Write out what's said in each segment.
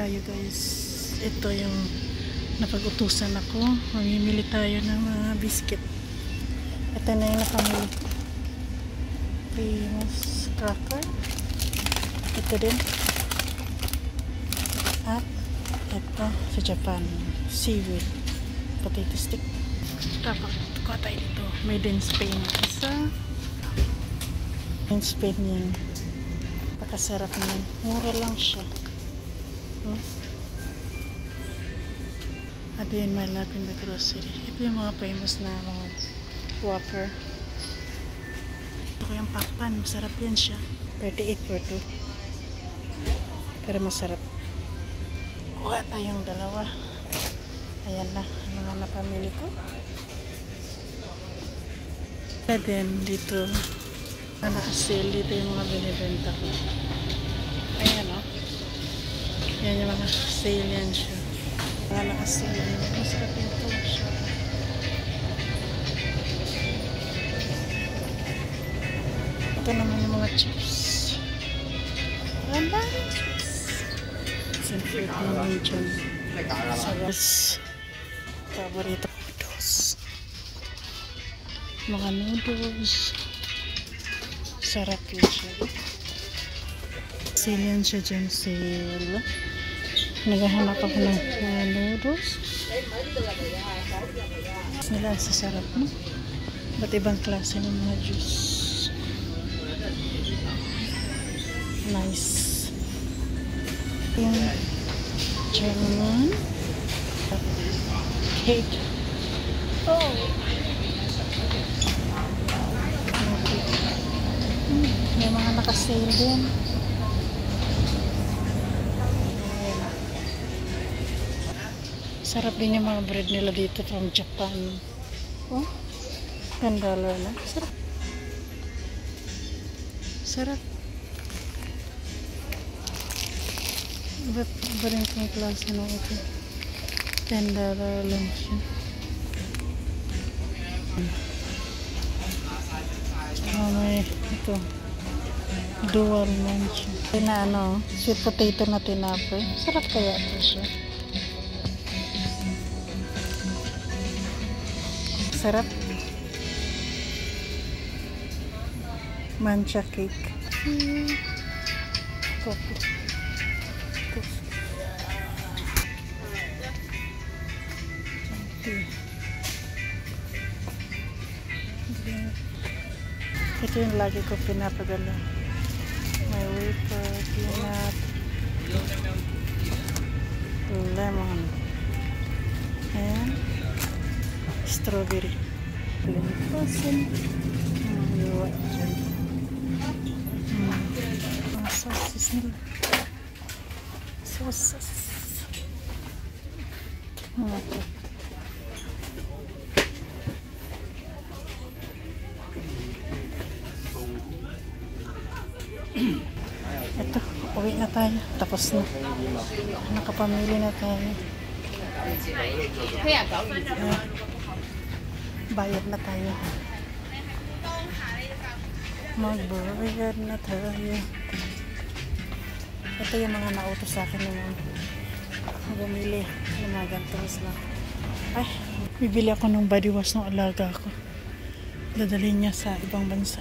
Tayo guys, ito yung napag-utusan ako. Mamimili tayo ng mga biscuit. Ito na yung nakamili ko. Famous cracker. Ito din. At ito sa Japan, seaweed potato stick. Tapos kuha tayo dito, made in Spain. Isa in Spain yan. Pakasarap naman, mura lang siya. At yun, my love in the grocery. Ito yung mga famous na mga wafer. Ito ko yung pakpan, masarap yan siya. 38 for 2, pero masarap. Kuha tayong dalawa. Ayan na, mga napamili ko. And then dito naka-sale dito yung mga binibenta ko. Ayan o. Yan yung mga sale yan siya. Mga naka-sale. Masarap yung ito siya. Ito naman yung mga chips. Ang daming chips. Simple naman dyan. Sarap. Paborito noodles. Mga noodles. Sarap yun siya. Sale yan siya dyan. Sale. Naghahanap ako ng mga noodles. Nila sa sarap, no? Ba't ibang klase ng mga juice. Nice. Yung German cake. Oh! May mga naka-sale din. Sarap din yung mga bread nila dito from Japan. Oh, $10 na. Sarap. Sarap. Iba rin kong klase na ito. $10 lang siya. May ito. Dual munch. Na ano, sweet potato na tinapay. Sarap kaya ito siya. Sarap. Mancha cake. Coffee. Ito yung lagi ko pinapadala. May wafer, peanut, lemon, and strawberry. Pasin. Yung mga sauces nila. Sauces. Ito, uwi na tayo. Tapos na. Nakapamili na tayo. Bayad na tayo. Magbayad na tayo. Ito yung mga nautos sa akin yung bumili. Yung mga gantos na. Ay, bibili ako ng body wash ng alaga ko. Dadalhin niya sa ibang bansa.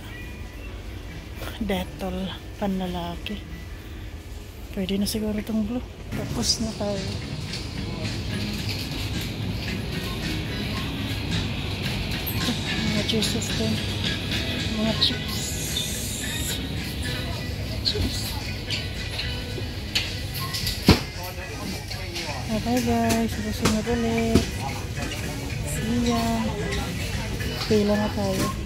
Dettol, panlalaki. Pwede na siguro itong blue. Tapos na tayo. Mga juices din. Mga chips. Chips. Bye guys. Susunod ulit. See ya. Pila na tayo.